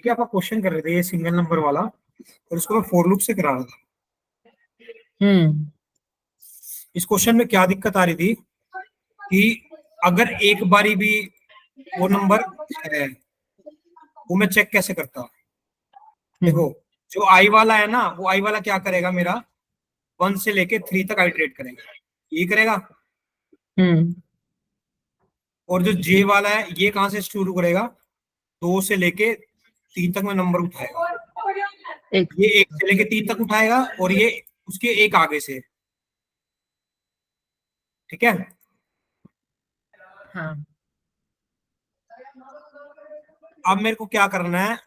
ठीक है, आपका क्वेश्चन कर रहे थे ये सिंगल नंबर वाला, और इसको मैं फोर लूप से करा रहा था। हम्म इस क्वेश्चन में क्या दिक्कत आ रही थी कि अगर एक बारी भी वो नंबर है, वो मैं चेक कैसे करता। देखो, जो आई वाला है ना, वो आई वाला क्या करेगा, मेरा 1 से लेके 3 तक आइटरेट करेगा, ये करेगा। हम्म और जो जे वाला है, ये कहाँ से शुरू करेगा, 2 से लेके 3 तक में नंबर उठाएगा। एक ये 1 से लेके 3 तक उठाएगा, और ये उसके एक आगे से। ठीक है। हाँ अब मेरे को क्या करना है,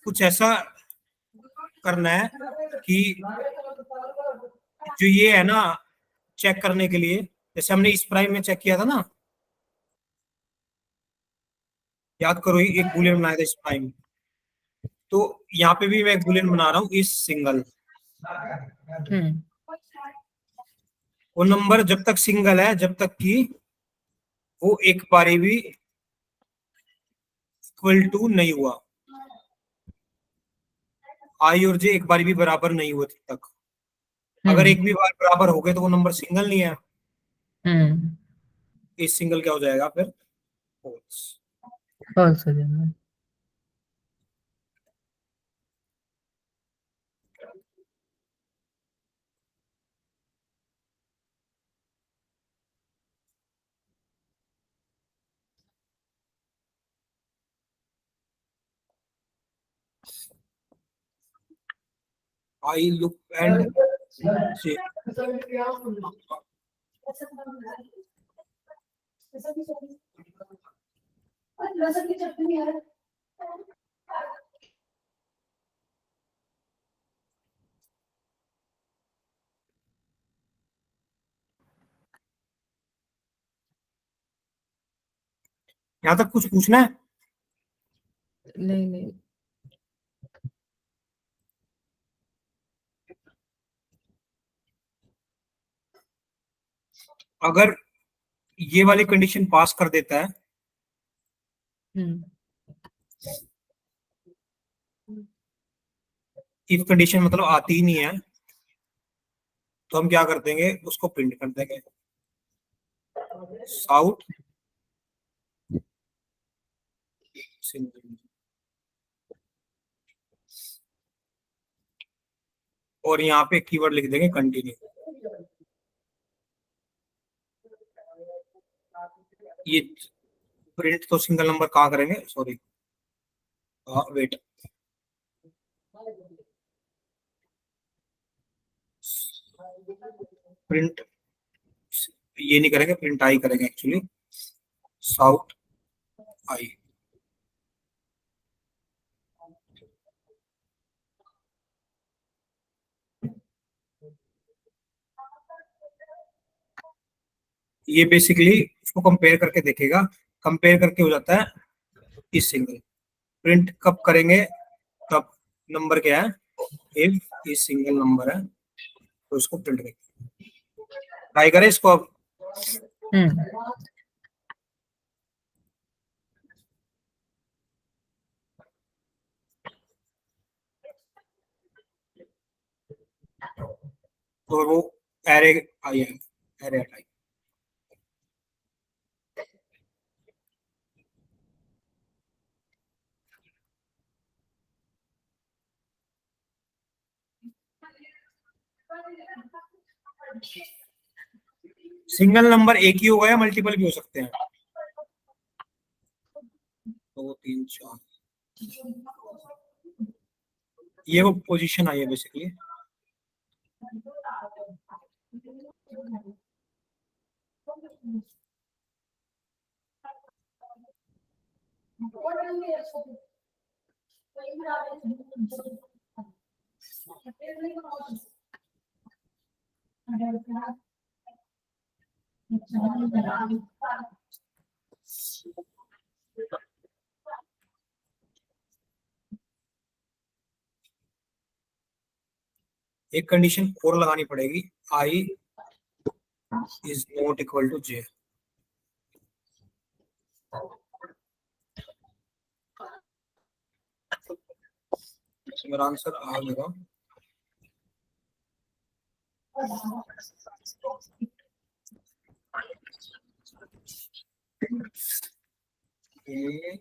कुछ ऐसा करना है कि जो ये है ना, चेक करने के लिए, जैसे हमने इस प्राइम में चेक किया था ना, याद करो, एक बुलियन बनाया था इस प्राइम। तो यहाँ पे भी मैं एक बुलियन बना रहा हूँ इस सिंगल। हम्म वो नंबर जब तक सिंगल है, जब तक कि वो एक बारी भी इक्वल टू नहीं हुआ, आई और जे एक बारी भी बराबर नहीं हुए तब तक। अगर हम्म एक भी बार बराबर हो गए तो वो नंबर सिंगल नहीं है। हम्म इस सिंगल क्या हो जाएगा फिर, false। फॉल्स हो जाएगा। आई लुक एंड जे। यहाँ तक कुछ पूछना है? नहीं नहीं। अगर ये वाली कंडीशन पास कर देता है, हम्म इफ कंडीशन मतलब आती ही नहीं है, तो हम क्या कर देंगे, उसको प्रिंट कर देंगे, साउथ सिंगल। और यहाँ पे कीवर्ड लिख देंगे कंटिन्यू। ये प्रिंट तो सिंगल नंबर कहाँ करेंगे, सॉरी, वेट, प्रिंट ये नहीं करेंगे, प्रिंट आई करेंगे एक्चुअली, साउथ आई। ये बेसिकली उसको कंपेयर करके देखेगा, कंपेयर करके हो जाता है इस सिंगल। प्रिंट कब करेंगे, कब नंबर क्या है, इफ ये सिंगल नंबर है तो इसको प्रिंट करेंगे। ट्राई करें इसको अब। हम्म तो वो एरे आई है, एरे हटाई। सिंगल नंबर एक ही होगा या मल्टीपल भी हो सकते हैं, 2 3 4, ये वो पोजीशन आई है बेसिकली। एक कंडीशन और लगानी पड़ेगी, I is not equal to जे। मेरा आंसर आ जाएगा। ये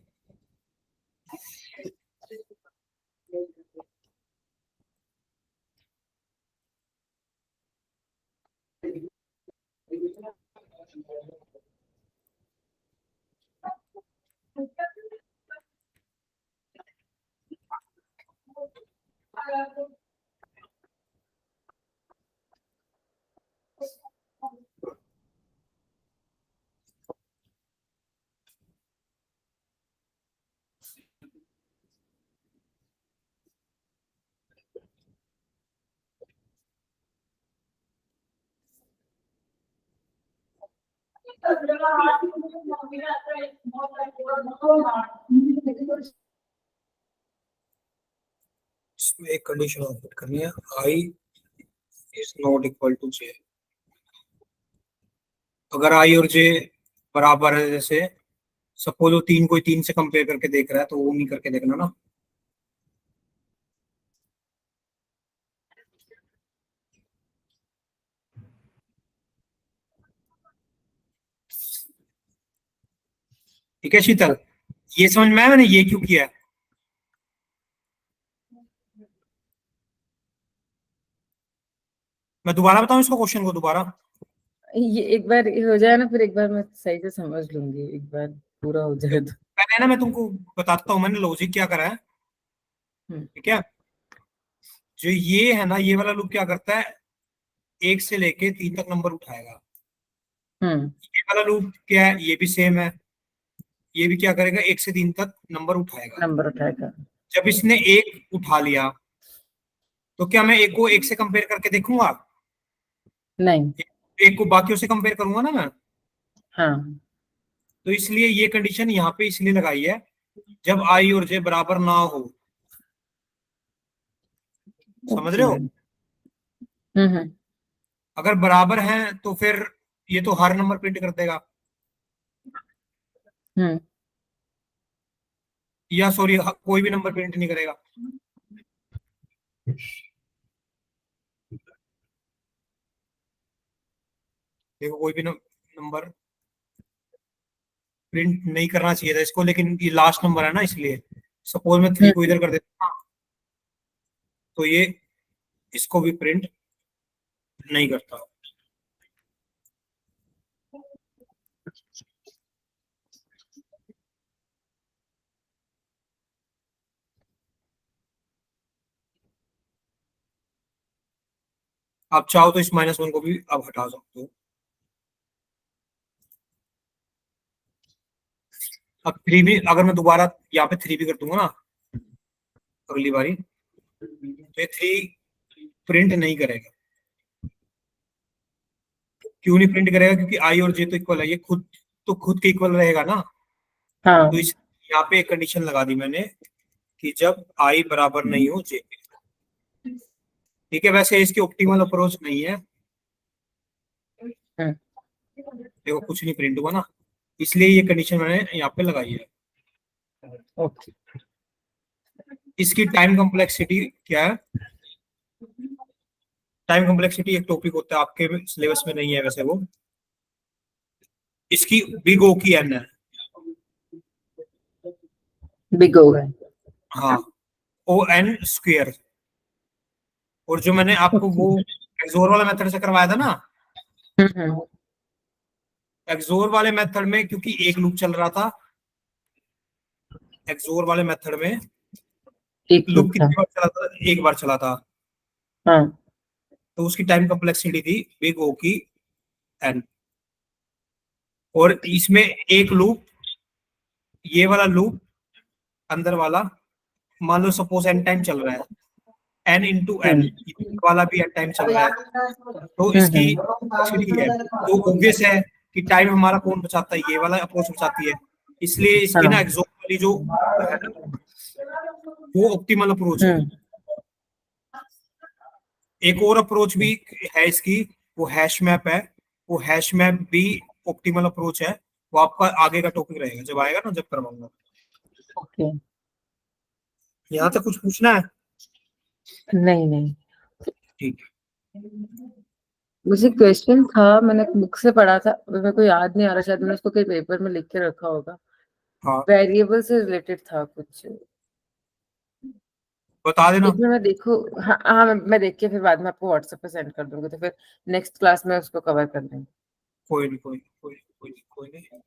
इसमें एक कंडीशन और फिट करनी है, I is not equal to जे। अगर आई और जे बराबर है, जैसे सपोज वो तीन कोई तीन से कंपेयर करके देख रहा है, तो वो नहीं करके देखना ना। ठीक है शीतल, ये समझ में आया मैंने ये क्यों किया है? मैं दोबारा बताऊं इसको, क्वेश्चन को दोबारा? ये एक बार हो जाए ना, फिर एक बार मैं सही से समझ लूंगी, एक बार पूरा हो जाए तो। पहले ना मैं तुमको बताता हूँ मैंने लॉजिक क्या करा है। ठीक है, जो ये है ना, ये वाला लूप क्या करता है, एक से लेके तीन तक नंबर उठाएगा। हम्म ये वाला लूप क्या है, ये भी सेम है, ये भी क्या करेगा, एक से तीन तक नंबर उठाएगा। नंबर उठाएगा। जब इसने एक उठा लिया, तो क्या मैं एक को एक से कंपेयर करके देखूंगा? नहीं। एक को बाकियों से कंपेयर करूंगा ना मैं। हाँ। तो इसलिए ये कंडीशन यहाँ पे इसलिए लगाई है, जब आई और जे बराबर ना हो। समझ ओके। रहे हो? हम्म। अगर बराबर हैं तो फिर ये तो हर नंबर प्रिंट कर देगा, हम्म या सॉरी कोई भी नंबर प्रिंट नहीं करेगा। देखो कोई भी नंबर प्रिंट नहीं करना चाहिए था इसको, लेकिन ये लास्ट नंबर है ना, इसलिए सपोज मैं थ्री को हम्म इधर कर देता हूँ, तो ये इसको भी प्रिंट नहीं करता। आप चाहो तो इस -1 को भी आप हटा सकते हो। अब थ्री भी अगर मैं दोबारा यहाँ पे थ्री भी कर दूंगा ना अगली बारी, तो ये थ्री प्रिंट नहीं करेगा। क्यों नहीं प्रिंट करेगा? क्योंकि आई और जे तो इक्वल है, ये खुद तो खुद के इक्वल रहेगा ना। तो हाँ। इस यहाँ पे एक कंडीशन लगा दी मैंने कि जब आई बराबर नहीं हो जे के। ठीक है, वैसे इसकी ऑप्टिमल अप्रोच नहीं है, हम्म देखो कुछ नहीं प्रिंट हुआ ना, इसलिए ये कंडीशन मैंने यहाँ पे लगाई है। ओके। इसकी टाइम कॉम्प्लेक्सिटी क्या है? टाइम कॉम्प्लेक्सिटी एक टॉपिक होता है, आपके सिलेबस में नहीं है वैसे वो। इसकी बिग ओ की एन है। बिग हो गए। हाँ, ओ एन स्क्वेयर। और जो मैंने आपको ओके। वो एक्सोर वाला मेथड से करवाया था ना, हम्म। एक्सोर वाले मेथड में क्योंकि एक लूप चल रहा था, एक्सोर वाले मेथड में एक लूप लूप था। कितनी बार चला था, एक बार चला था। हाँ। तो उसकी टाइम कॉम्प्लेक्सिटी थी बिग ओ की एन। और इसमें एक लूप, ये वाला लूप अंदर वाला, मान लो सपोज एन टाइम चल रहा है, एन इंटू एन हम्म वाला भी एन टाइम चल रहा है, तो इसकी कॉम्प्लेक्सिटी है। तो ऑब्वियस है कि टाइम हमारा कौन बचाता है, ये वाला अप्रोच बचाती है। इसलिए इसकी ना हाँ। एक्सोर वाली जो है ना, वो ऑप्टिमल अप्रोच है। हम्म एक और अप्रोच भी है इसकी, वो हैश मैप है। वो हैश मैप भी ऑप्टिमल अप्रोच है। वो आपका आगे का टॉपिक रहेगा, जब आएगा ना, जब करवाऊंगा। ओके। यहाँ तक कुछ पूछना है? नहीं नहीं, ठीक है। मुझे क्वेश्चन था, मैंने बुक से पढ़ा था, मेरे को याद नहीं आ रहा, शायद मैंने उसको कहीं पेपर में लिख के रखा होगा। हाँ वेरिएबल से रिलेटेड था कुछ। बता देना। एक मिनट मैं देखूं। हाँ हाँ, मैं देख के फिर बाद में आपको व्हाट्सएप पे सेंड कर दूंगी, तो फिर नेक्स्ट क्लास में उसको कवर कर लेंगे। कोई नहीं कोई नहीं कोई नहीं कोई नहीं कोई नहीं।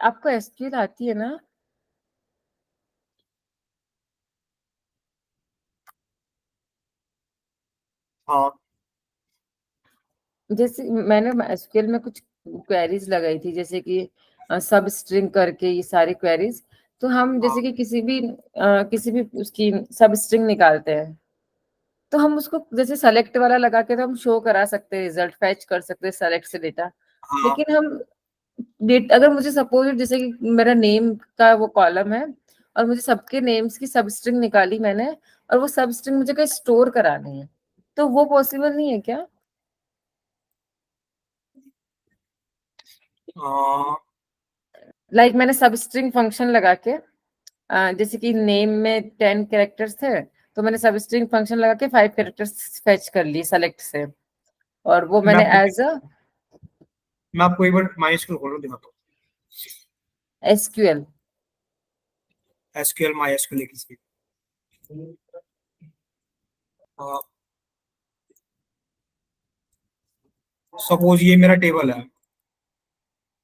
आपको एसक्यूएल आती है ना? हाँ जैसे मैंने एसक्यूएल में कुछ क्वेरीज लगाई थी, जैसे कि सब स्ट्रिंग करके ये सारी क्वेरीज। तो हम हाँ जैसे कि किसी भी उसकी सब स्ट्रिंग निकालते हैं, तो हम उसको जैसे सेलेक्ट वाला लगा के तो हम शो करा सकते हैं, रिजल्ट फैच कर सकते हैं सेलेक्ट से डेटा। हाँ लेकिन हम डेट अगर मुझे सपोज जैसे कि मेरा नेम का वो कॉलम है, और मुझे सबके नेम्स की सब स्ट्रिंग निकाली मैंने, और वो सब स्ट्रिंग मुझे कहीं स्टोर करानी है, तो वो पॉसिबल नहीं है क्या? हाँ। लाइक मैंने सब स्ट्रिंग फंक्शन लगा के, जैसे कि नेम में 10 कैरेक्टर्स थे, तो मैंने सब स्ट्रिंग फंक्शन लगा के 5 कैरेक्टर्स फेच कर लिए सेलेक्ट से, और वो मैं मैंने आपको एज अ मैं आपको एक बार माइस्क्ल खोलूँ दिखाता एसक्यूएल। हूँ। एसक्यूएल माई एसक्यूएल की। सपोज ये मेरा टेबल है।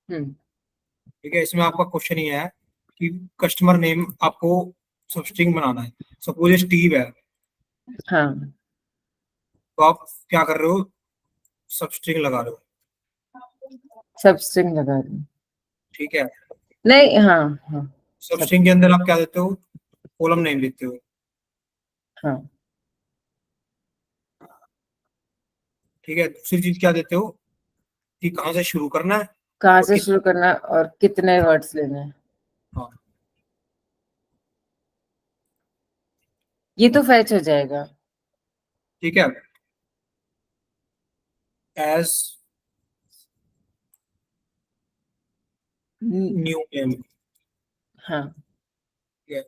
हम्म। ठीक है, इसमें आपका क्वेश्चन ये है कि कस्टमर नेम आपको सब स्ट्रिंग बनाना है। सपोज ये स्टीव है, हाँ, तो आप क्या कर रहे हो, सब स्ट्रिंग लगा रहे हो। सब स्ट्रिंग लगा दी। ठीक है, नहीं, हाँ हाँ, सब सब, स्ट्रिंग के अंदर आप क्या देते हो, कॉलम नेम देते हो। हाँ। ठीक है, दूसरी चीज क्या देते हो कि कहाँ से शुरू करना है कहाँ और से कितना। शुरू करना है और कितने वर्ड्स लेने हैं, हाँ ये तो फैच हो जाएगा। ठीक है। एज हम्म, न्यू नेम। हाँ। ठीक है,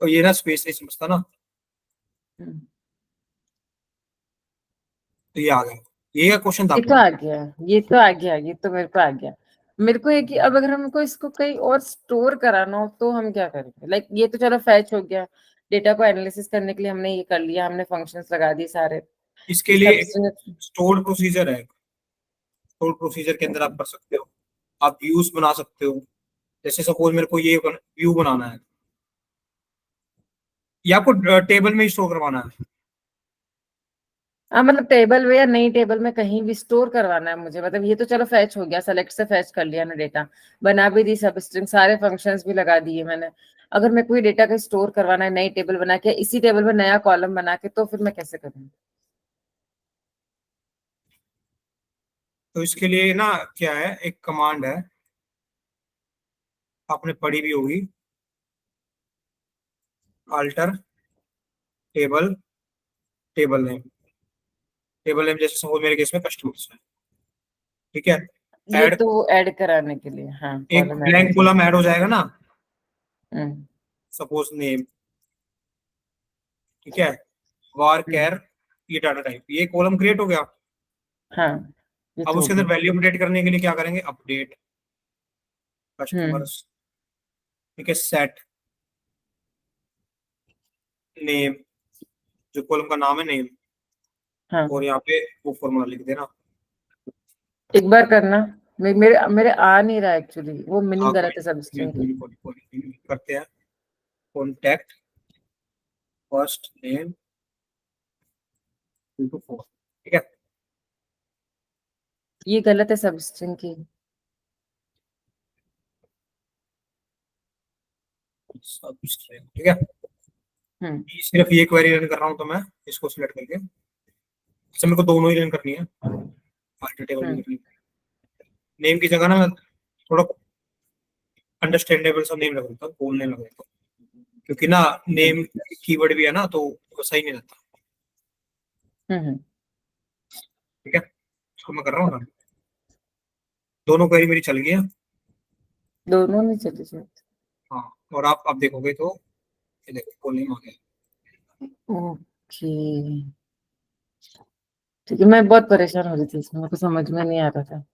और ये ना स्पेस नहीं समझता ना, हम्म। तो ये आ गया। ये क्वेश्चन था ये तो अपना। आ गया, ये तो आ गया, ये तो मेरे को आ गया। मेरे को है कि अब अगर हमको इसको कहीं और स्टोर कराना हो तो हम क्या करेंगे? लाइक ये तो चलो फैच हो गया, डेटा को एनालिसिस करने के लिए हमने ये कर लिया, हमने फंक्शंस लगा दिए सारे इसके कि लिए सब एक स्टोर्ड प्रोसीजर है। स्टोर्ड प्रोसीजर के अंदर आप कर सकते हो, आप व्यूज बना सकते हो। जैसे सपोज मेरे को ये व्यू बनाना है, ये आपको टेबल में ही स्टोर करवाना है। हाँ, मतलब टेबल में या नई टेबल में कहीं भी स्टोर करवाना है मुझे, मतलब ये तो चलो फैच हो गया, सेलेक्ट से फैच कर लिया ना डेटा, बना भी दी सब स्ट्रिंग, सारे फंक्शंस भी लगा दिए मैंने। अगर मैं कोई डेटा का स्टोर करवाना है नई टेबल बना के, इसी टेबल में नया कॉलम बना के, तो फिर मैं कैसे करूँ? तो इसके लिए ना क्या है, एक कमांड है, आपने पढ़ी भी होगी। Alter table, table name. Table name जैसे सपोज मेरे केस में कस्टमर्स है। ठीक है, ये ऐड, तो ऐड कराने के लिए, हाँ, एक कॉलम ऐड हो ब्लैंक जाए। कॉलम ऐड हो जाएगा ना, हम्म। Suppose name. ठीक है, वार हम्म। कैर, ये डाटा टाइप, ये कॉलम क्रिएट हो गया। हाँ, ये अब तो हो उसके अंदर गया। वैल्यू अपडेट करने के लिए क्या करेंगे, अपडेट हम्म। कस्टमर्स। ठीक है, सेट नेम, जो कॉलम का नाम है नेम, और हाँ, यहाँ पे वो फॉर्मूला लिख देना। एक बार करना। मेरे मेरे आ नहीं रहा एक्चुअली, वो हाँ मीनिंग कोई गलत है नहीं सब कोई स्ट्रिंग की। नहीं कोई नहीं कोई नहीं, कोई नहीं, करते हैं। Contact first name 2 to 4। ठीक है, ये गलत है सब स्ट्रिंग की। सबस्ट्रिंग। ठीक है, हम्म। सिर्फ ये क्वेरी रन कर रहा हूँ, तो मैं इसको सिलेक्ट करके, अच्छा मेरे को दोनों ही रन करनी है, अल्टर टेबल भी हम्म। करनी है। नेम की जगह ना मैं थोड़ा अंडरस्टैंडेबल सा नेम लग देता हूँ, बोलने लग जाता हूँ, क्योंकि ना नेम कीवर्ड भी है ना, तो वो सही नहीं रहता। हम्म। ठीक है, इसको मैं कर रहा हूँ ना। दोनों क्वेरी मेरी चल गई है। दोनों नहीं चले जाते। हाँ, और आप देखोगे तो ये देखो फुल नेम आ गया। ओके, ठीक है। मैं बहुत परेशान हो रही थी इसमें, मेरे को समझ में नहीं आ रहा था।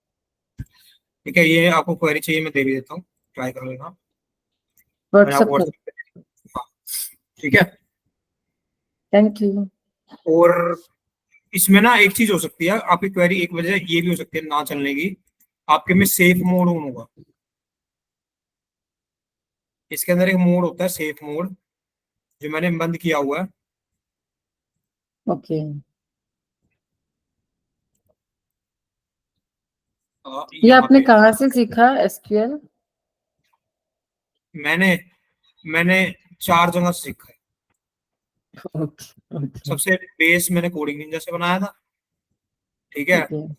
ठीक है, ये आपको क्वेरी चाहिए, मैं दे भी देता हूँ, ट्राई कर लेना। मैंने आपको व्हाट्सएप कर। व्हाट्सएप पे, हाँ, ठीक है। Thank you. और इसमें ना एक चीज हो सकती है, आपकी क्वेरी एक वजह ये भी हो सकती है ना चलने की, आपके में सेफ मोड ऑन होगा। इसके अंदर एक मोड होता है सेफ मोड, जो मैंने बंद किया हुआ है। ओके, ये यहाँ आपने पे कहाँ से सीखा एसक्यूएल? मैंने मैंने 4 जगह से सीखा है। Okay okay. सबसे बेस मैंने कोडिंग निंजा से बनाया था। ठीक है, ठीक है।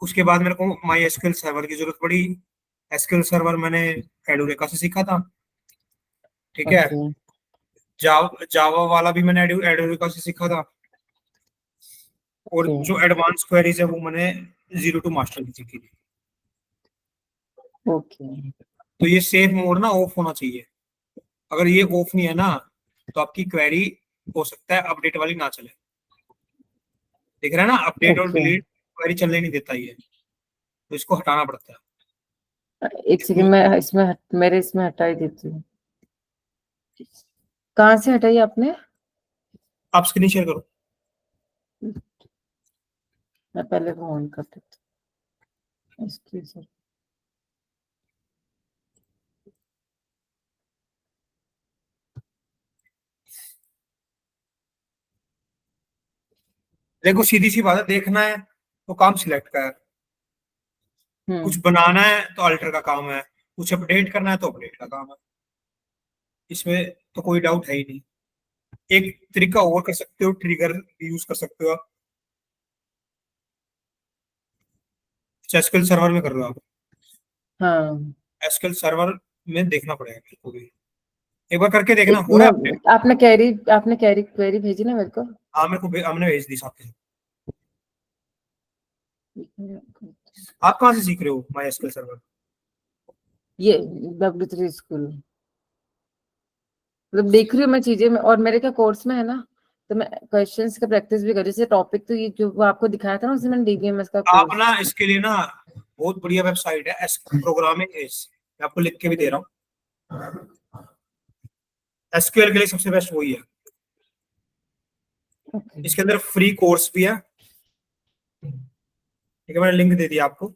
उसके बाद मेरे को माई एसक्यूएल सर्वर की जरूरत पड़ी। एसक्यूएल सर्वर मैंने एडोरेका से सीखा था। ठीक है, ओके जावा वाला भी मैंने एडोरेका से सीखा था। और ओके जो एडवांस क्वेरीज है वो मैंने जीरो टू मास्टर की सीखी थी। ओके तो ये सेफ मोड ना ऑफ होना चाहिए। अगर ये ऑफ नहीं है ना, तो आपकी क्वेरी हो सकता है अपडेट वाली ना चले। दिख रहा है ना, अपडेट और ओके। डिलीट क्वेरी चलने नहीं देता ये, तो इसको हटाना पड़ता है। एक सेकंड, मैं इसमें मेरे इसमें हटा ही देती हूँ। कहाँ से हटाई आपने? आप स्क्रीन शेयर करो। मैं पहले वो ऑन कर देती हूँ। Excuse me। देखो सीधी सी बात है, देखना है तो काम सिलेक्ट का है, कुछ हम्म। बनाना है तो अल्टर का काम है, कुछ अपडेट करना है तो अपडेट का काम है। इसमें तो कोई डाउट है ही नहीं। एक तरीका और कर सकते हो, ट्रिगर यूज कर सकते हो आप। एसक्यूएल सर्वर में कर रहे हो आप, हाँ, एसक्यूएल सर्वर में देखना पड़ेगा मेरे को भी। एक बार करके देखना एक हो रहा मैं, है अपडेट। आपने कैरी क्वेरी भेजी ना मेरे को? हाँ, मेरे को हमने भेज दी साथ में। आप कहाँ से सीख रहे हो माई एसक्यूएल सर्वर? ये W3 स्कूल, मतलब देख रही हूँ मैं चीजें में, और मेरे क्या कोर्स में है ना, तो मैं क्वेश्चंस का प्रैक्टिस भी कर रही हूँ। जैसे टॉपिक तो ये जो वो आपको दिखाया था ना, उसमें मैंने DBMS का आप कोर्स। ना इसके लिए ना बहुत बढ़िया वेबसाइट है, एस प्रोग्रामिंग एज, मैं आपको लिख के भी दे रहा हूँ। एसक्यूएल के लिए सबसे बेस्ट वही है। ओके इसके अंदर फ्री कोर्स भी है। ठीक है, मैंने लिंक दे दिया आपको।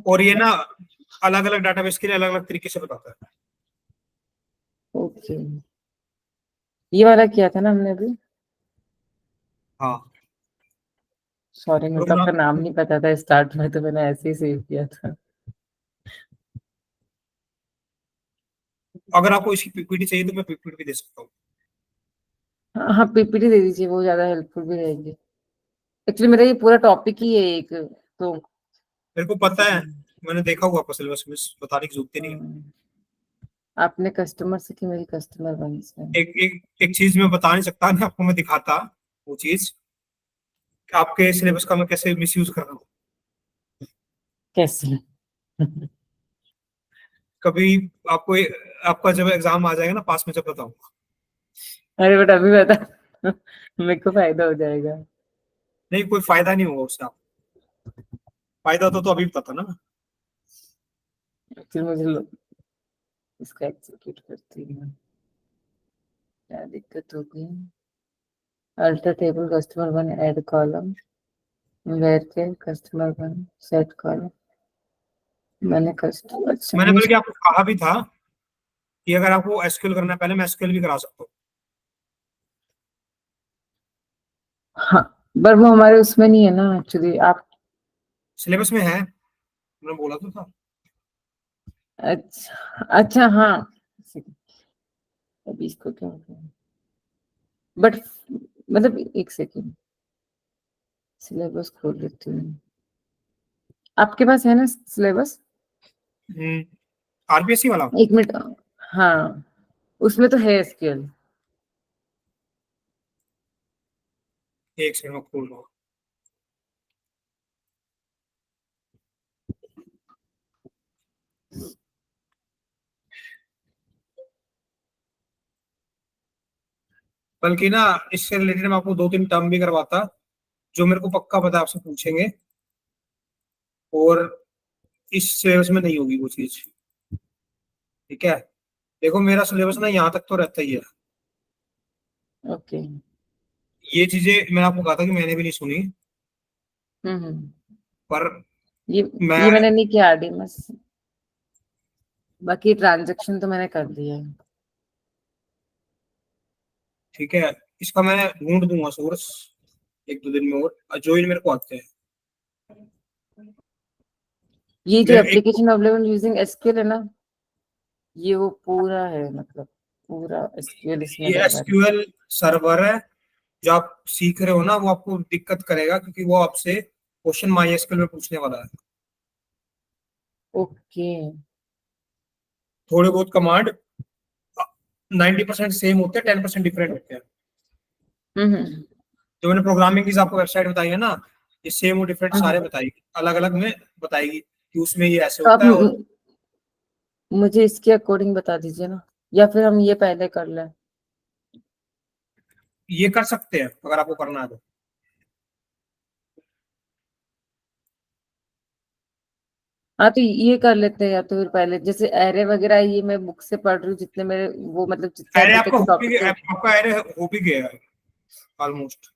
और ये ना अलग अलग डाटाबेस के लिए अलग अलग तरीके से बताता है। ओके। ये वाला किया था ना हमने अभी। हाँ, सॉरी, मेरे को आपका प्रोग्राम। नाम नहीं पता था स्टार्ट में, तो मैंने ऐसे ही सेव किया था। अगर आपको इसकी पीपीटी चाहिए तो मैं पीपीटी भी दे सकता हूँ। हाँ हाँ, PPT दे दीजिए, वो ज्यादा हेल्पफुल भी रहेगी। एक्चुअली मेरा ये पूरा टॉपिक ही है एक, तो मेरे को पता है, इसलिए। मैंने देखा हुआ आपका सिलेबस में, बताने की जरूरत ही नहीं है। हाँ, आपने कस्टमर से की, मेरी कस्टमर बनी से। एक एक एक चीज मैं बता नहीं सकता ना आपको, मैं दिखाता वो चीज कि आपके सिलेबस का मैं कैसे मिसयूज कर रहा हूँ। कैसे? कभी आपको आपका जब एग्जाम आ जाएगा ना पास में, जब बताऊंगा। अरे बट अभी बता, मेरे को फायदा हो जाएगा। नहीं, कोई फायदा नहीं होगा उससे। आप फायदा तो अभी बताता ना। फिर मुझे इसका एग्जीक्यूट करती हूँ। क्या दिक्कत होगी? Alter table customer one add column, where के कस्टमर वन सेट कॉलम। मैंने कस्टमर, अच्छा मैंने मुझे। बल्कि आपको कहा भी था कि अगर आपको एसक्यूएल करना है, पहले मैं एसक्यूएल भी करा सकता हूँ। हाँ, पर वो हमारे उसमें नहीं है ना एक्चुअली। आप सिलेबस में है, मैंने बोला तो था। अच्छा अच्छा, हाँ। अभी इसको क्या हो गया? बट मतलब एक सेकेंड, सिलेबस खोल लेती हूँ। आपके पास है ना सिलेबस? आरपीएससी वाला? एक मिनट। हाँ, उसमें तो है एसक्यूएल। एक सेकंड में खोल लो। बल्कि ना, इससे रिलेटेड मैं आपको 2-3 टर्म भी करवाता, जो मेरे को पक्का पता है आपसे पूछेंगे, और इस सिलेबस में नहीं होगी वो चीज। ठीक है, देखो मेरा सिलेबस ना यहाँ तक तो रहता ही है। ओके। ये चीजें मैंने आपको कहा था कि मैंने भी नहीं सुनी, हम्म। पर ये मैं, ये मैंने नहीं किया आरडीएमएस। बाकी ट्रांजैक्शन तो मैंने कर दिया है। ठीक है, इसका मैं ढूंढ दूंगा सोर्स 1-2 दिन में, और जो इन मेरे को आते हैं। ये जो मैं एक, एप्लीकेशन अवेलेबल यूजिंग एसक्यूएल है ना, ये वो पूरा है, मतलब पूरा एसक्यूएल इसमें ये लगा है। एसक्यूएल सर्वर है जो आप सीख रहे हो ना, वो आपको दिक्कत करेगा, क्योंकि वो आपसे क्वेश्चन माई एसक्यूएल में पूछने वाला है। ओके। थोड़े बहुत कमांड 90% सेम होते हैं, 10% डिफरेंट होते हैं। हम्म। जो मैंने प्रोग्रामिंग की आपको वेबसाइट बताई है ना, ये सेम और डिफरेंट सारे हम्म। बताएगी, अलग अलग में बताएगी कि उसमें ये ऐसे तो आप होता है, और मुझे इसके अकॉर्डिंग बता दीजिए ना, या फिर हम ये पहले कर लें। ये कर सकते हैं अगर आपको करना है तो। हाँ, तो ये कर लेते हैं, या तो फिर पहले जैसे एरे वगैरह ये मैं बुक से पढ़ रही हूँ, जितने मेरे वो मतलब जितने अरे अभी तक आपका के हो भी टॉपिक गया, है। आपका अरे हो भी गया है ऑलमोस्ट।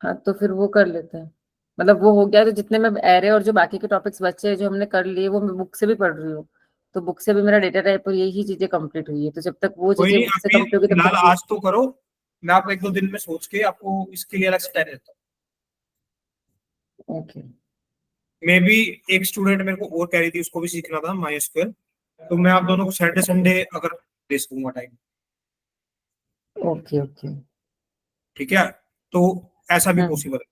हाँ, तो फिर वो कर लेते हैं। मतलब वो हो गया, तो जितने में एरे और जो बाकी के टॉपिक्स बचे हैं जो हमने कर लिए, वो मैं बुक से भी पढ़ रही हूँ। तो बुक से भी मेरा डेटा टाइप और यही चीजें कंप्लीट हुई है, तो जब तक वो कोई चीजें नहीं, बुक से अभी कंप्लीट होगी तब फिलहाल तक ये। आज तो करो, मैं आपको 1-2 दिन में सोच के आपको इसके लिए अलग से टाइम देता ओके। हूँ। मे बी एक स्टूडेंट मेरे को और कह रही थी, उसको भी सीखना था माई एसक्यूएल, तो मैं आप दोनों को सैटरडे संडे अगर दे सकूंगा टाइम। ओके। ओके। ठीक है, तो ऐसा भी हम्म। पॉसिबल है,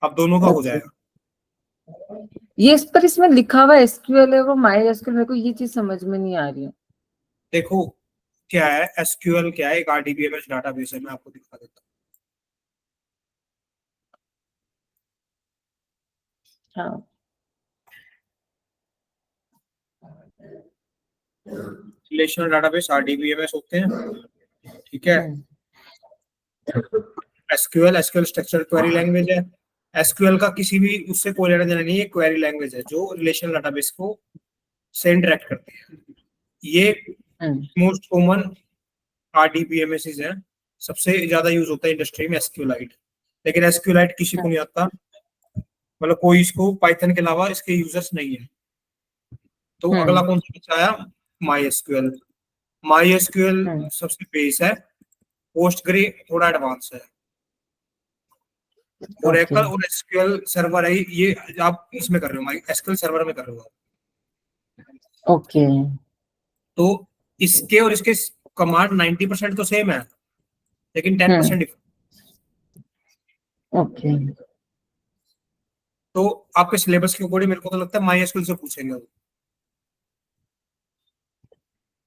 अब दोनों का हो ओके। जाएगा। ये इस पर इसमें लिखा हुआ एसक्यूएल है वो माई एसक्यूएल, मेरे को ये चीज समझ में नहीं आ रही है। देखो क्या है एसक्यूएल, क्या है, एक आरडीबीएमएस डाटाबेस है, मैं आपको दिखा देता हाँ। हूँ। रिलेशनल डाटाबेस आरडीबीएमएस होते हैं। ठीक है, hmm. SQL, SQL structure query language है। एसक्यूएल का किसी भी उससे कोई लेना देना नहीं है, क्वेरी लैंग्वेज है जो रिलेशनल डाटाबेस को से इंटरेक्ट करती है। ये हम्म। मोस्ट कॉमन आरडीबीएमएस है, सबसे ज्यादा यूज होता है इंडस्ट्री में एसक्यूलाइट। लेकिन एसक्यूलाइट किसी को हाँ। नहीं आता, मतलब कोई इसको पाइथन के अलावा इसके यूजर्स नहीं है। तो अगला हम्म। कौन सा बचा आया? My SQL. माई एसक्यूएल हम्म। सबसे बेस है, पोस्टग्रे थोड़ा एडवांस है, ओके। ओरेकल और एसक्यूएल सर्वर है ये, आप इसमें कर रहे हो, माई एसक्यूएल सर्वर में कर रहे हो। ओके। तो इसके और इसके कमांड 90% तो सेम है, लेकिन हम्म। 10% डिफरेंट। ओके। तो आपके सिलेबस के अकॉर्डिंग मेरे को तो लगता है माई एसक्यूएल से पूछेंगे वो।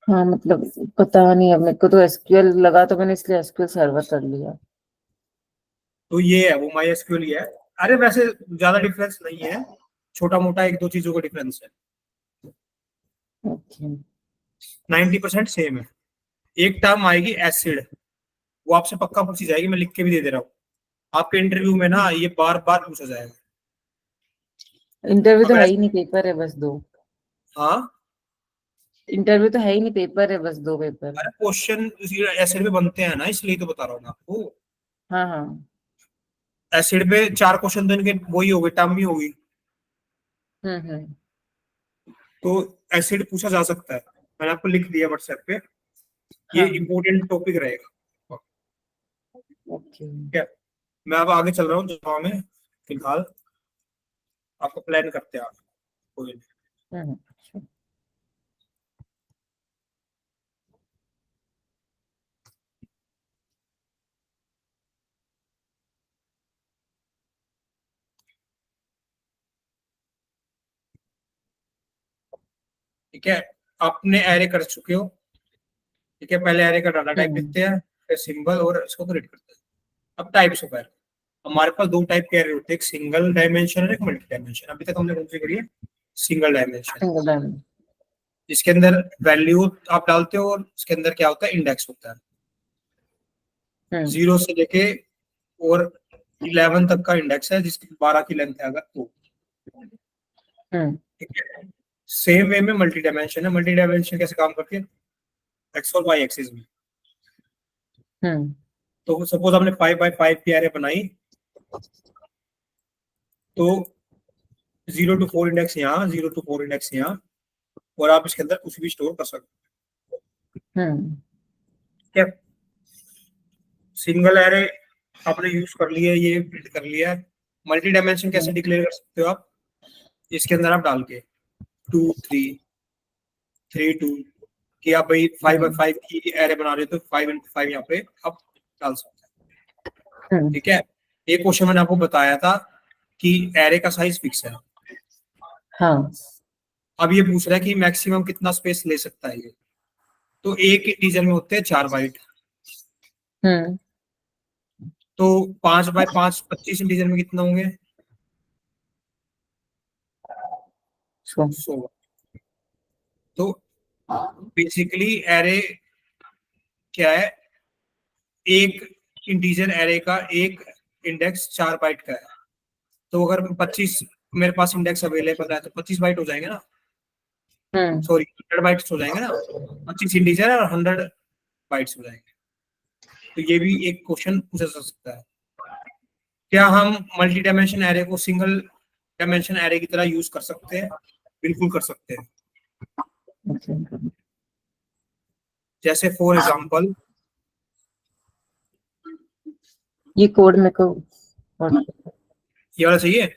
हाँ, मतलब पता नहीं, अब मेरे को तो एसक्यूएल लगा, तो मैंने इसलिए एसक्यूएल सर्वर कर लिया। तो ये है वो माई एसक्यूएल ही है। अरे वैसे ज्यादा डिफरेंस नहीं है, छोटा मोटा 1-2 चीजों का डिफरेंस है, ओके। 90% सेम है। एक टर्म आएगी एसिड, वो आपसे पक्का पूछी जाएगी, मैं लिख के भी दे दे रहा हूँ। आपके इंटरव्यू में ना ये बार बार पूछा जाएगा। इंटरव्यू तो अगर है ही नहीं, पेपर है बस दो। हाँ, इंटरव्यू तो है ही नहीं, पेपर है बस दो पेपर। अरे क्वेश्चन एसिड में बनते हैं ना, इसलिए तो बता रहा हूँ मैं आपको। हाँ हाँ। एसिड पे 4 क्वेश्चन तो इनके वही हो गए, टर्म ही होगी। हम्म। तो एसिड पूछा जा सकता है, मैंने आपको लिख दिया व्हाट्सएप पे, ये हाँ। इंपॉर्टेंट टॉपिक रहेगा। ओके। ठीक है, मैं अब आगे चल रहा हूँ जावा में, फिलहाल आपको प्लान करते हैं आगे। कोई नहीं। sure। ठीक है, आपने एरे कर चुके हो। ठीक है, पहले एरे का डाटा टाइप लिखते हैं, फिर सिंबल और इसको क्रिएट करते हैं। अब टाइप्स हो गए, हमारे पास दो टाइप के एरे होते हैं, एक सिंगल डायमेंशन और एक मल्टी डायमेंशन। अभी तक हमने कौन सी करी है? Single dimension. Single dimension. इसके अंदर वैल्यू आप डालते हो और उसके अंदर क्या होता है? इंडेक्स होता है। 0 से लेके और 11 तक का इंडेक्स है, जिसकी 12 की लेंथ है अगर तो। ठीक है, सेम वे में मल्टी डायमेंशन है। मल्टी डायमेंशन कैसे काम करती है? एक्स और वाई एक्सिस में। तो सपोज आपने 5x5 की एरे बनाई, तो 0 to 4 इंडेक्स यहाँ, 0 to 4 इंडेक्स यहाँ, और आप इसके अंदर कुछ भी स्टोर कर सकते हो। ठीक है, सिंगल एरे आपने यूज कर लिया, ये बिल्ड कर लिया है। मल्टी डायमेंशन कैसे डिक्लेयर कर सकते हो आप? इसके अंदर आप डाल के 2 3 3 2 कि आप भाई 5x5 की एरे बना रहे हो, तो 5x5 यहाँ पे आप डाल सकते हैं। ठीक है, एक क्वेश्चन मैंने आपको बताया था कि एरे का साइज फिक्स है। हाँ। अब ये पूछ रहा है कि मैक्सिमम कितना स्पेस ले सकता है ये। तो एक इंटीजर में होते हैं 4 बाइट, तो 5x5 25 इंटीजर में कितना होंगे? 100। तो बेसिकली एरे क्या है? एक इंटीजर एरे का एक इंडेक्स 4 बाइट का है। तो अगर 25 मेरे पास इंडेक्स अवेलेबल है, तो 25 बाइट हो जाएंगे ना, सॉरी 100 बाइट्स हो जाएंगे ना। 25 इंटीजर है और 100 बाइट्स हो जाएंगे। तो ये भी एक क्वेश्चन पूछा जा सकता है, क्या हम मल्टी डायमेंशन एरे को सिंगल डायमेंशन एरे की तरह यूज कर सकते हैं? बिल्कुल कर सकते हैं। जैसे फॉर एग्जांपल, ये कोड मेरे को ये वाला चाहिए।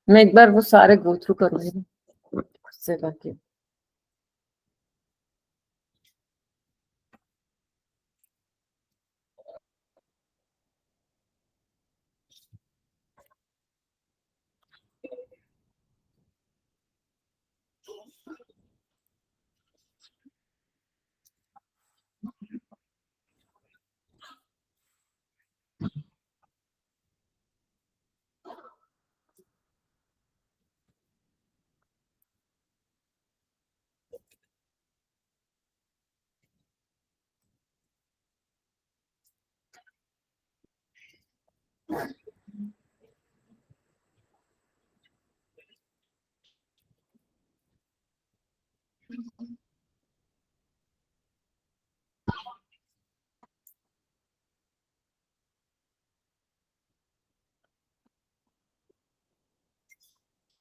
मैं एक बार वो सारे गो थ्रू करूंगी उससे करके।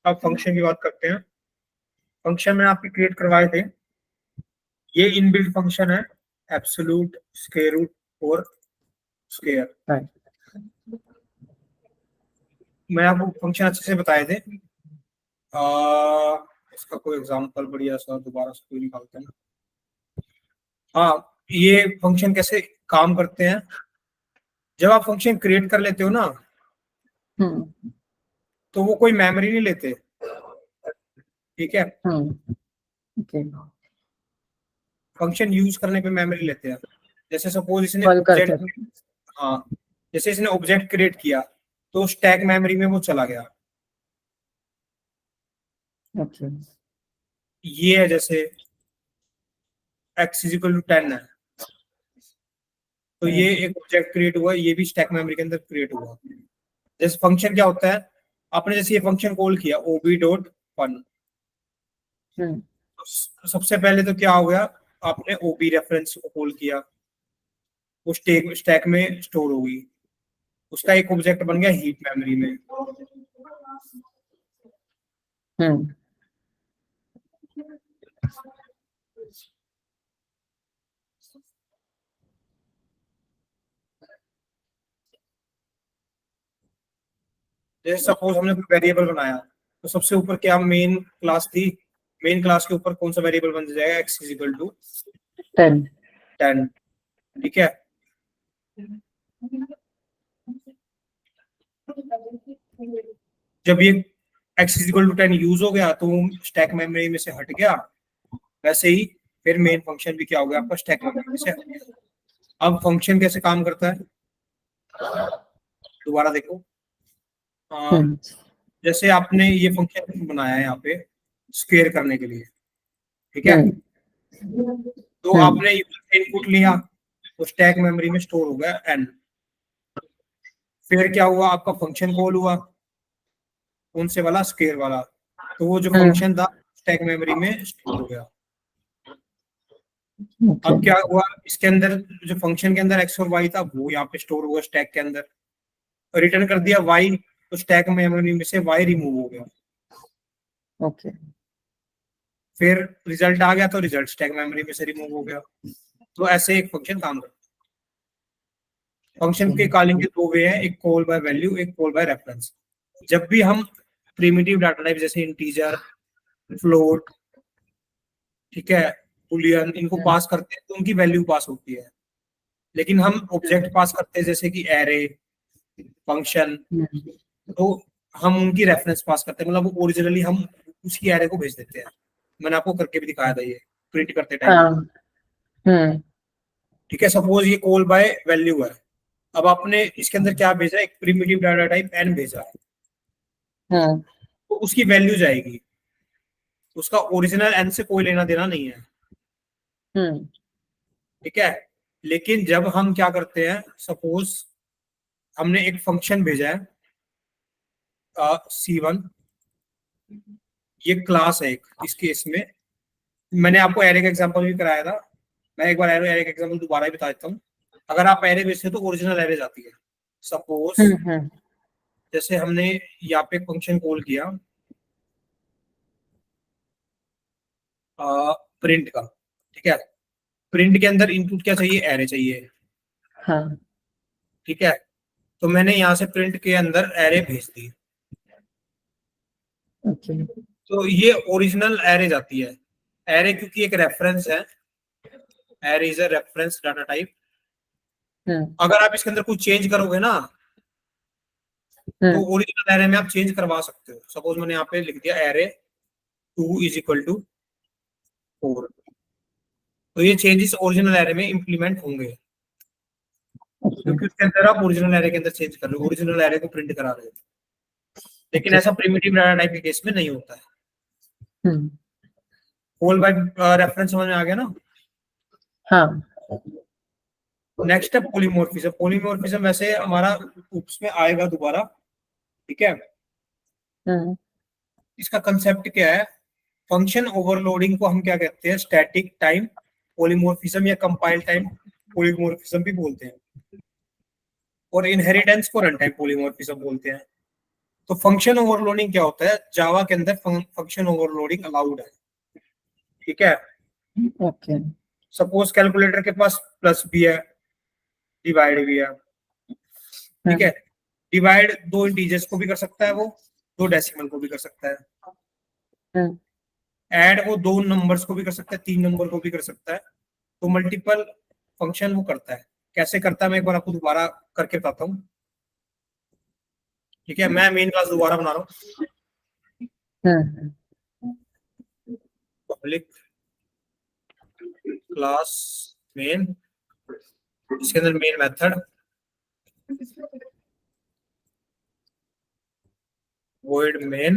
अब फंक्शन की बात करते हैं। फंक्शन में आपके क्रिएट करवाए थे, ये इनबिल्ट फंक्शन है, एब्सोल्यूट, स्क्वायर रूट और स्क्वायर। मैं आपको फंक्शन अच्छे से बताए थे। इसका कोई एग्जांपल बढ़िया सा दोबारा से कोई निकालते हैं। हाँ, ये फंक्शन कैसे काम करते हैं? जब आप फंक्शन क्रिएट कर लेते हो ना, तो वो कोई मेमोरी नहीं लेते। ठीक है, फंक्शन यूज करने पे मेमोरी लेते हैं। जैसे सपोज इसने ऑब्जेक्ट, हाँ, जैसे इसने ऑब्जेक्ट क्रिएट किया, तो स्टैक मेमोरी में वो चला गया। ये है जैसे x = 10 है, तो ये एक ऑब्जेक्ट क्रिएट हुआ, ये भी स्टैक मेमोरी के अंदर क्रिएट हुआ। जैसे फंक्शन क्या होता है, आपने जैसे ये फंक्शन कॉल किया ob.fun, सबसे पहले तो क्या हो गया, आपने ob रेफरेंस को कॉल किया, वो स्टैक में स्टोर हो गई, उसका एक ऑब्जेक्ट बन गया हीप मेमोरी में। जैसे सपोज हमने कोई वेरिएबल बनाया, तो सबसे ऊपर क्या मेन क्लास थी, मेन क्लास के ऊपर कौन सा वेरिएबल बन जाएगा? x = 10। ठीक है, जब ये x इक्वल टू 10 यूज हो गया तो स्टैक मेमोरी में से हट गया, वैसे ही फिर मेन फंक्शन भी क्या हो गया आपका स्टैक मेमोरी में से हट गया। अब फंक्शन कैसे काम करता है दोबारा देखो। हम्म जैसे आपने ये फंक्शन बनाया है यहाँ पे स्क्वेयर करने के लिए, ठीक है, हम्म तो आपने इनपुट लिया तो स्टैक मेमोरी में स्टोर हो गया n। फिर क्या हुआ, आपका फंक्शन कॉल हुआ कौन से वाला, स्क्वेयर वाला, तो वो जो हम्म फंक्शन था स्टैक मेमोरी में स्टोर हो गया। ओके अब क्या हुआ, इसके अंदर जो फंक्शन के अंदर एक्स और वाई था वो यहाँ पे स्टोर हुआ स्टैक के अंदर, रिटर्न कर दिया वाई, तो स्टैक मेमोरी में से वाई रिमूव हो गया। ओके फिर रिजल्ट आ गया तो रिजल्ट स्टैक मेमोरी में से रिमूव हो गया। तो ऐसे एक फंक्शन काम करता है। फंक्शन के कॉलिंग के दो वे हैं, एक कॉल बाय वैल्यू, एक कॉल बाय रेफरेंस। जब भी हम प्रिमिटिव डाटा टाइप जैसे इंटीजर, फ्लोट, ठीक है, बुलियन, इनको पास करते हैं तो उनकी वैल्यू पास होती है। लेकिन हम ऑब्जेक्ट पास करते हैं जैसे कि एरे, फंक्शन, तो हम उनकी रेफरेंस पास करते हैं, मतलब ओरिजिनली हम उसकी एरे को भेज देते हैं। मैंने आपको करके भी दिखाया था ये प्रिंट करते टाइम। हाँ हम्म ठीक है, सपोज ये कॉल बाय वैल्यू है, अब आपने इसके अंदर क्या भेजा, एक प्रिमिटिव डाटा टाइप एन भेजा, हम्म तो उसकी वैल्यू जाएगी, उसका ओरिजिनल एन से कोई लेना देना नहीं है, हम्म ठीक है। लेकिन जब हम क्या करते हैं, सपोज हमने एक फंक्शन भेजा है C1, ये क्लास है एक, इस केस में मैंने आपको एरे का एग्जांपल भी कराया था, मैं एक बार एरे का एग्जांपल दोबारा भी बता देता हूँ। अगर आप एरे भेजते हो तो ओरिजिनल एरे जाती है। सपोज हम्म जैसे हमने यहाँ पे फंक्शन कॉल किया प्रिंट का, ठीक है, प्रिंट के अंदर इनपुट क्या चाहिए, एरे चाहिए, हाँ ठीक है, तो मैंने यहाँ से प्रिंट के अंदर एरे भेज दी, ओके तो ये ओरिजिनल एरे जाती है। एरे क्योंकि एक रेफरेंस है, array is a reference data type. Hmm अगर आप इसके अंदर कुछ चेंज करोगे ना तो हम्म ओरिजिनल एरे में आप चेंज करवा सकते हो। सपोज मैंने यहाँ पे लिख दिया एरे 2 इज इक्वल टू 4, तो ये चेंजेस ओरिजिनल एरे में इंप्लीमेंट होंगे ओके क्योंकि उसके अंदर आप ओरिजिनल एरे के अंदर चेंज कर रहे हो, ओरिजिनल एरे को प्रिंट करा रहे हो। लेकिन ओके ऐसा प्रिमिटिव डाटा टाइप के केस में नहीं होता है। हम्म होल बाय रेफरेंस समझ में आ गया ना। हाँ नेक्स्ट है पॉलीमॉर्फिज्म। पॉलीमॉर्फिज्म वैसे हमारा उसमें आएगा दोबारा, ठीक है। हम्म इसका कंसेप्ट क्या है, फंक्शन ओवरलोडिंग को हम क्या कहते हैं, स्टैटिक टाइम पॉलीमॉर्फिज्म या कंपाइल टाइम पॉलीमॉर्फिज्म भी बोलते हैं, और इनहेरिटेंस को रन टाइम पॉलीमॉर्फिज्म बोलते हैं। तो फंक्शन ओवरलोडिंग क्या होता है, जावा के अंदर फंक्शन ओवरलोडिंग अलाउड है, ठीक है। ओके सपोज कैलकुलेटर के पास प्लस भी है, डिवाइड भी है, ठीक है। डिवाइड दो इंटीजर्स को भी कर सकता है वो, दो डेसिमल को भी कर सकता है। हम्म ऐड वो दो नंबर्स को भी कर सकता है, तीन नंबर को भी कर सकता है। तो मल्टीपल फंक्शन वो करता है। कैसे करता है मैं एक बार आपको दोबारा करके बताता हूँ, ठीक है। मैं मेन क्लास दोबारा बना रहा हूँ, हम्म पब्लिक क्लास मेन, इसके अंदर मेन मेथड void main,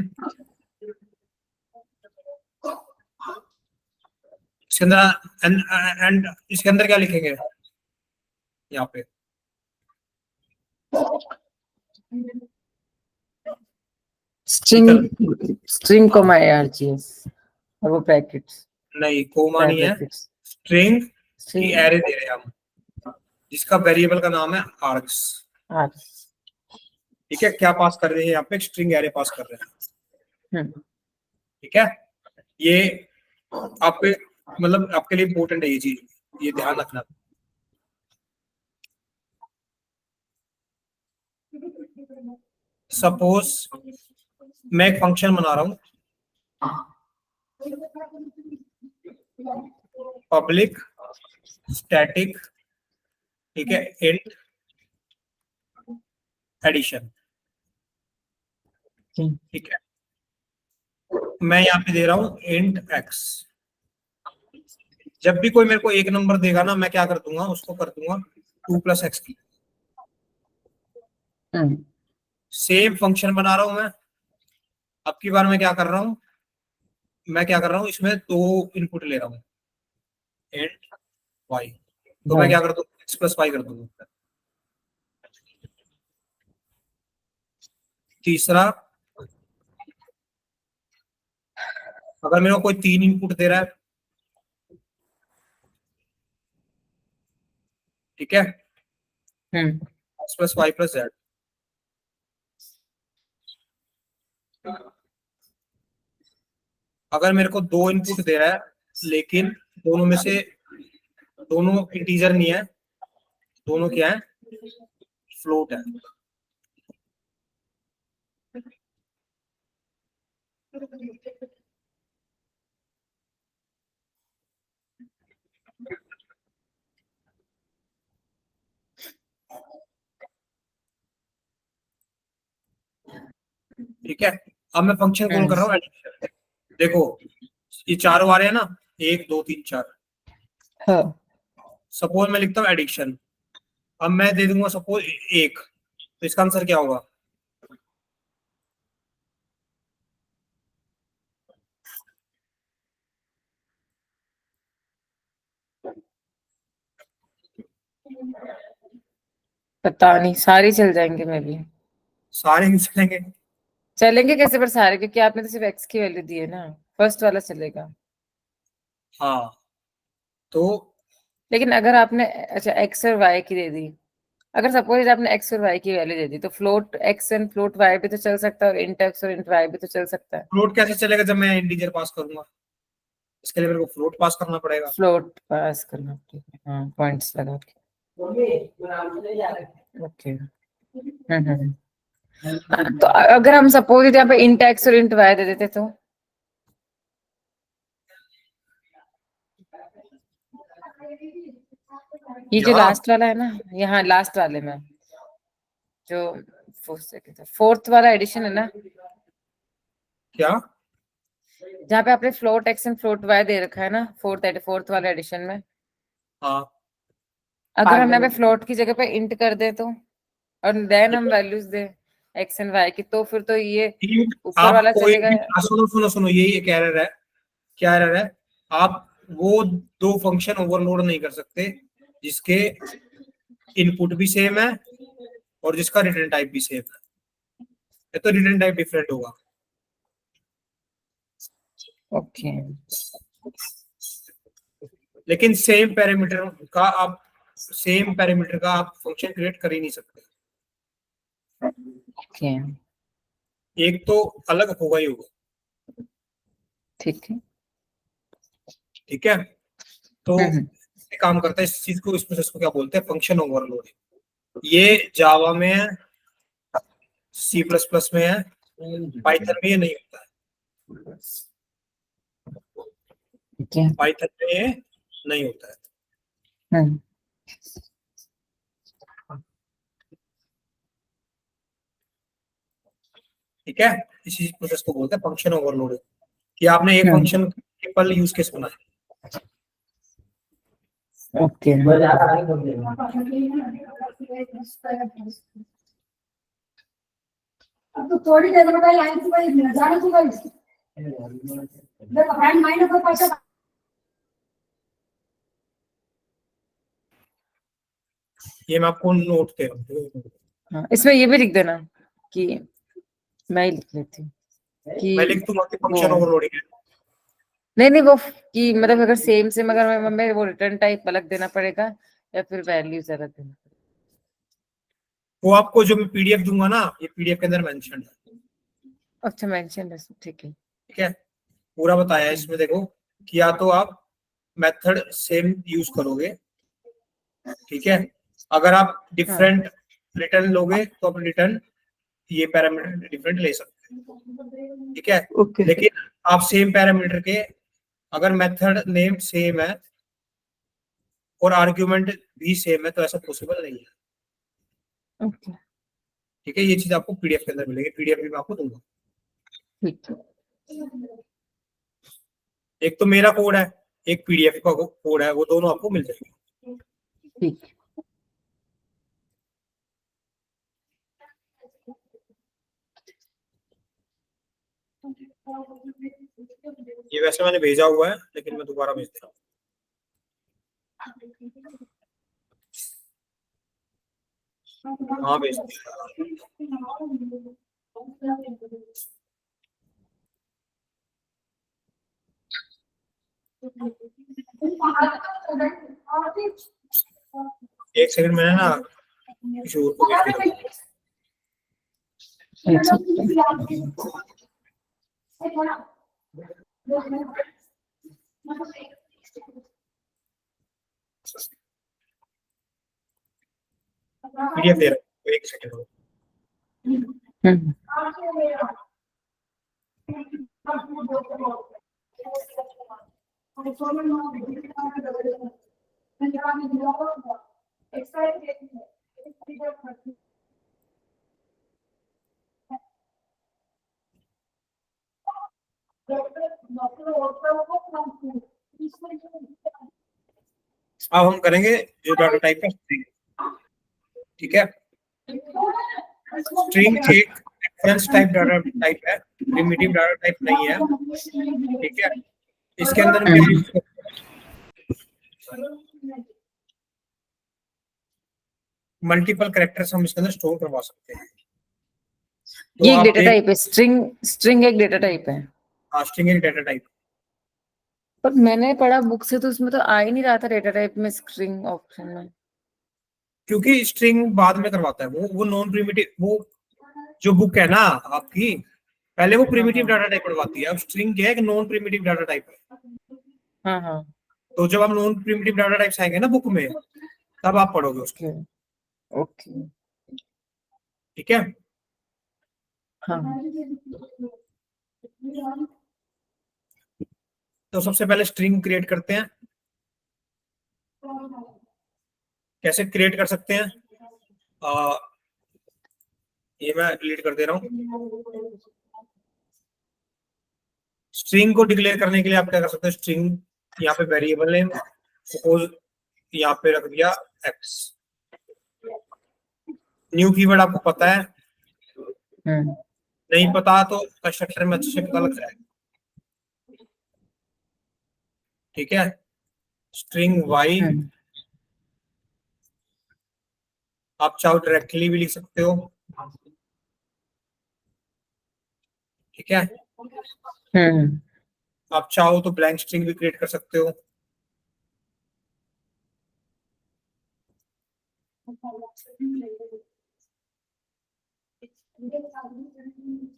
इसके अंदर एंड इसके अंदर क्या लिखेंगे यहाँ पे, स्ट्रिंग स्ट्रिंग को माय आरजीएस और वो ब्रैकेट्स नहीं कोमा नहीं है, ब्रैकेट्स स्ट्रिंग की स्ट्रिंग एरे दे रहे हैं हम, जिसका वेरिएबल का नाम है आर्ग्स, आर ठीक है। क्या पास कर रहे हैं यहाँ पे, स्ट्रिंग एरे पास कर रहे हैं, हम्म ठीक है। ये आपके मतलब आपके लिए इंपॉर्टेंट है ये चीज, ये ध्यान रखना। सपोज मैं एक फंक्शन बना रहा हूँ, पब्लिक स्टैटिक, ठीक है, इंट एडिशन, ठीक है। मैं यहाँ पे दे रहा हूँ इंट x। जब भी कोई मेरे को एक नंबर देगा ना, मैं क्या कर दूंगा, उसको कर दूंगा 2 + x। सेम फंक्शन बना रहा हूं मैं। अब की बार मैं क्या कर रहा हूँ, इसमें 2 इनपुट ले रहा हूँ, इंट y। तो मैं क्या कर दूँ, x + y कर दूंगा। तीसरा, अगर मेरे को कोई 3 इनपुट दे रहा है, ठीक है, x + y + z। अगर मेरे को 2 इनपुट दे रहा है, लेकिन दोनों में से दोनों इंटीजर नहीं है, दोनों क्या है, फ्लोट है। ठीक है, अब मैं फंक्शन कॉल कर रहा हूँ एडिशन। देखो, ये चारों आ रहे हैं ना, 1 2 3 4। हाँ। सपोज मैं लिखता हूँ एडिक्शन। अब मैं दे दूंगा सपोज 1, तो इसका आंसर क्या होगा, पता नहीं, सारे चल जाएंगे मे भी। सारे मिल जाएंगे। चलेंगे कैसे पर सारे, क्योंकि आपने तो सिर्फ एक्स की वैल्यू दी है ना, फर्स्ट वाला चलेगा। हाँ, तो लेकिन अगर आपने अच्छा एक्स और वाई की दे दी, अगर सपोज आपने एक्स और वाई की वैल्यू दे दी, तो float X and float Y भी तो चल सकता है, और इंट एक्स और इंट वाई भी तो चल सकता है। फ्लोट कैसे चलेगा जब मैं इंटीजर पास करूंगा, इसके लिए मेरे को फ्लोट पास करना पड़ेगा। फ्लोट पास करना पड़ेगा, हाँ, पॉइंट्स लगा के। ओके। तो अगर हम सपोज यहाँ पे इंट एक्स और इंट वाई दे देते तो ये जो यहाँ लास्ट वाला है ना, यहाँ लास्ट वाले में जो फोर्थ वाला एडिशन है ना, क्या, जहाँ पे आपने float X and float why they रखा है ना, फोर्थ वाला एडिशन में, हाँ, अगर हम यहाँ पे फ्लोट की जगह पे इंट कर दे तो, और देन हम वैल्यूज दे एक्स एंड वाई की, तो फिर तो ये ऊपर आप वाला कोई चलेगा। भी, सुनो सुनो सुनो, यही एक एरर है। क्या एरर है, आप वो 2 फंक्शन ओवरलोड नहीं कर सकते जिसके इनपुट भी सेम है और जिसका रिटर्न टाइप भी सेम है। ये तो रिटर्न टाइप डिफरेंट होगा। ओके। लेकिन सेम पैरामीटर का आप फंक्शन क्रिएट कर ही नहीं सकते। ओके। एक तो अलग होगा ही होगा। ठीक है। ठीक है, तो हम्म। ये काम करता है, इस चीज को, इस प्रोसेस को क्या बोलते हैं, फंक्शन ओवरलोड। ये जावा में है, C++ में है, पाइथन में ये नहीं होता है। ठीक है। पाइथन में ये नहीं होता है। हम्म। ठीक है, इसी प्रोसेस को बोलते हैं फंक्शन ओवरलोड, कि आपने एक हम्म। फंक्शन ट्रिपल यूज केस बनाया। ओके। अब तो थोड़ी देर में भाई आएंगे भाई जाने तू भाई देखो फ्रेंड माइंड पर पैसा। ये मैं आपको नोट दे रहा हूँ। हाँ, इसमें ये भी लिख देना कि मैं ही लिख लेती हूँ मैं कि लिख दूंगा कि वो फंक्शन ओवरलोडिंग है। नहीं नहीं, वो कि मतलब अगर सेम से मगर मैं वो रिटर्न टाइप अलग देना पड़ेगा या फिर वैल्यूज अलग देना पड़ेगा। वो आपको जो मैं पीडीएफ दूंगा ना, ये पीडीएफ के अंदर मेंशन है। अच्छा, मेंशन है, ठीक है। ठीक है, पूरा बताया है इसमें। देखो कि या तो आप मेथड सेम यूज करोगे, ठीक है, अगर आप हाँ। डिफरेंट रिटर्न लोगे तो आप रिटर्न ये पैरामीटर डिफरेंट ले सकते हैं। ठीक है, ओके। लेकिन आप सेम पैरामीटर के, अगर मेथड नेम सेम है और आर्ग्यूमेंट भी सेम है, तो ऐसा पॉसिबल नहीं है। ओके। ठीक है, ये चीज आपको पीडीएफ के अंदर मिलेगी, पीडीएफ भी मैं आपको दूंगा। ठीक है। एक तो मेरा कोड है, एक पीडीएफ का कोड है, वो दोनों आपको मिल जाएंगे। ठीक। ये वैसे मैंने भेजा हुआ है, लेकिन मैं दोबारा भेज दे रहा हूँ। हाँ भेज दिया। एक सेकंड, मैंने ना किसी और को भेज दिया। पीडीएफ दे रहा हूँ, एक सेकंड। हम्म। अब हम करेंगे जो डाटा टाइप है स्ट्रिंग। ठीक है, स्ट्रिंग एक रेफरेंस टाइप डाटा टाइप है, प्रिमिटिव डाटा टाइप नहीं है। ठीक है, इसके अंदर हम क्या यूज करते हैं, मल्टीपल कैरेक्टर्स हम इसके अंदर स्टोर करवा सकते हैं। तो ये एक आप डेटा देख, टाइप है, स्ट्रिंग एक डेटा टाइप है। हाँ स्ट्रिंग एक डाटा टाइप, पर मैंने पढ़ा बुक से तो उसमें तो आ ही नहीं रहा था डेटा टाइप में स्ट्रिंग ऑप्शन में। क्योंकि स्ट्रिंग बाद में करवाता है वो नॉन प्रिमिटिव, वो जो बुक है ना आपकी, पहले वो प्रिमिटिव डाटा टाइप पढ़वाती है। अब स्ट्रिंग क्या है कि नॉन प्रिमिटिव डाटा टाइप है। हाँ हाँ। तो जब आप नॉन प्रिमिटिव डाटा टाइप्स आएंगे ना बुक में, तब आप पढ़ोगे उसको। Okay okay. ठीक है, हाँ। तो सबसे पहले स्ट्रिंग क्रिएट करते हैं। कैसे क्रिएट कर सकते हैं, ये मैं डिलीट कर दे रहा हूँ। स्ट्रिंग को डिक्लेयर करने के लिए आप क्या कर सकते हैं, स्ट्रिंग यहाँ पे वेरिएबल नेम सपोज यहाँ पे रख दिया x। न्यू कीवर्ड आपको पता है, नहीं पता तो कंस्ट्रक्टर में अच्छे से पता लग जाएगा। ठीक है, स्ट्रिंग y आप चाहो डायरेक्टली भी लिख सकते हो। ठीक है, आप चाहो तो ब्लैंक स्ट्रिंग भी क्रिएट कर सकते हो।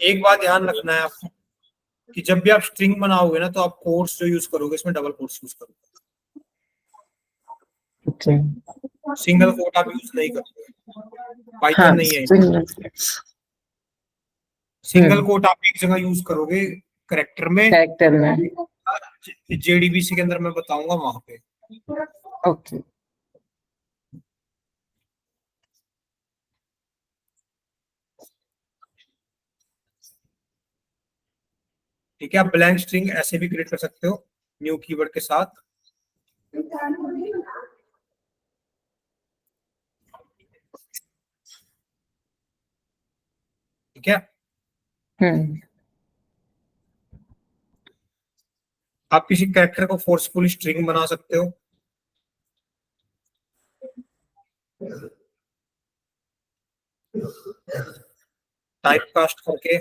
एक बात ध्यान रखना है आपको कि जब भी आप स्ट्रिंग बनाओगे ना, तो आप कोट्स जो यूज करोगे इसमें डबल कोट्स यूज करोगे, सिंगल कोट आप यूज नहीं करोगे, पाइथन नहीं है। सिंगल कोट आप एक जगह यूज करोगे कैरेक्टर में, जेडीबीसी के अंदर मैं बताऊंगा वहां पे। ओके। ठीक है, आप ब्लैंक स्ट्रिंग ऐसे भी क्रिएट कर सकते हो न्यू कीवर्ड के साथ। ठीक है, आप किसी कैरेक्टर को फोर्सफुली स्ट्रिंग बना सकते हो। टाइप कास्ट करके,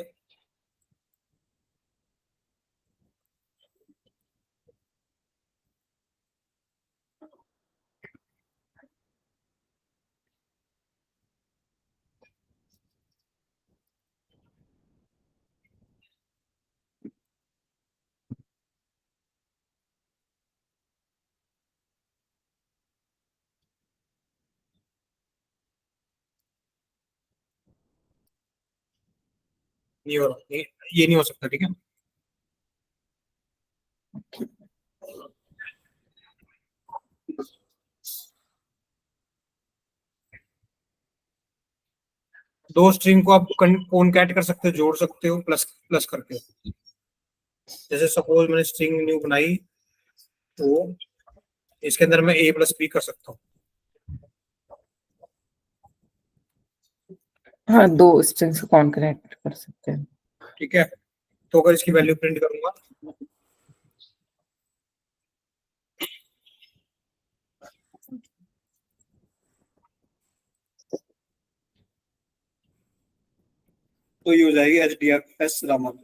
नहीं हो रहा, ये नहीं हो सकता। ठीक है, दो स्ट्रिंग को आप कॉनकैट कर सकते हो, जोड़ सकते हो प्लस प्लस करके। जैसे सपोज मैंने स्ट्रिंग न्यू बनाई, तो इसके अंदर मैं a प्लस बी कर सकता हूँ। हाँ, 2 स्ट्रिंग्स को कॉन्कैटेनेट कर सकते हैं। ठीक है, तो अगर इसकी वैल्यू प्रिंट करूंगा, तो ये हो जाएगी HDFS रामन।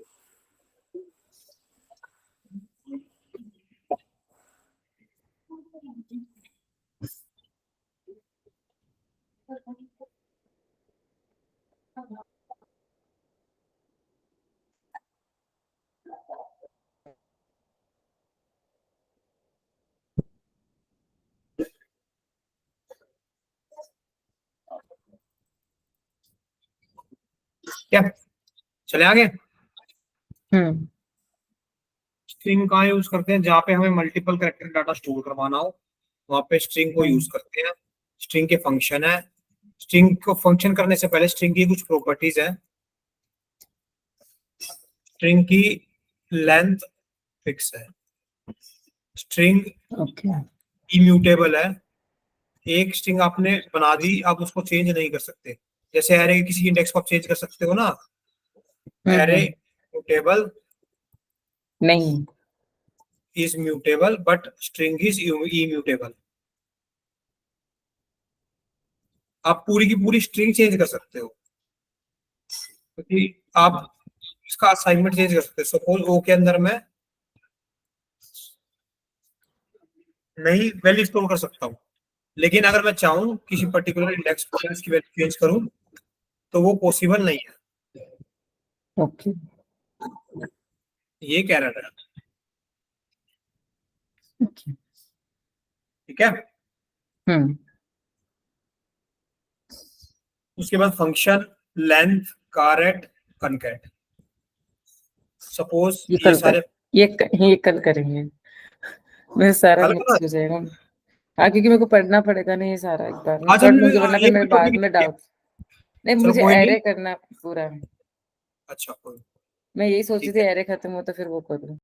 क्या चले आगे? स्ट्रिंग कहाँ यूज करते हैं? जहाँ पे हमें मल्टीपल कैरेक्टर डाटा स्टोर करवाना हो, वहां पे स्ट्रिंग को यूज करते हैं। स्ट्रिंग के फंक्शन है। स्ट्रिंग को फंक्शन करने से पहले स्ट्रिंग की कुछ प्रॉपर्टीज है। स्ट्रिंग की लेंथ फिक्स है। String okay. इम्यूटेबल है। एक स्ट्रिंग आपने बना दी, आप उसको चेंज नहीं कर सकते। जैसे एरे के किसी इंडेक्स को आप चेंज कर सकते हो ना, एरे म्यूटेबल नहीं। is mutable but string is immutable। आप पूरी की पूरी स्ट्रिंग चेंज कर सकते हो, क्योंकि आप इसका असाइनमेंट चेंज कर सकते हो। सपोज ओ के अंदर मैं नई वैल्यू स्टोर कर सकता हूँ, लेकिन अगर मैं चाहूँ किसी पर्टिकुलर इंडेक्स पर इसकी वैल्यू चेंज करूँ, तो वो पॉसिबल नहीं है। ओके। ये कह रहा था। ठीक है। उसके बाद function length, caret, concat। Suppose ये ये कल सारे ये कल करेंगे। मेरा सारा कल मिक्स हो जाएगा। हाँ, क्योंकि मेरे को पढ़ना पड़ेगा ना ये सारा एक बार में, आज पढ़ हम लूंगी वरना फिर एक मेरे भी बाद टॉपिक में डाउट। नहीं, चलो मुझे कोई नहीं। एरे करना पूरा है। अच्छा कोई मैं यही सोची ठीक थी है। एरे खत्म हो तो फिर वो करूँ।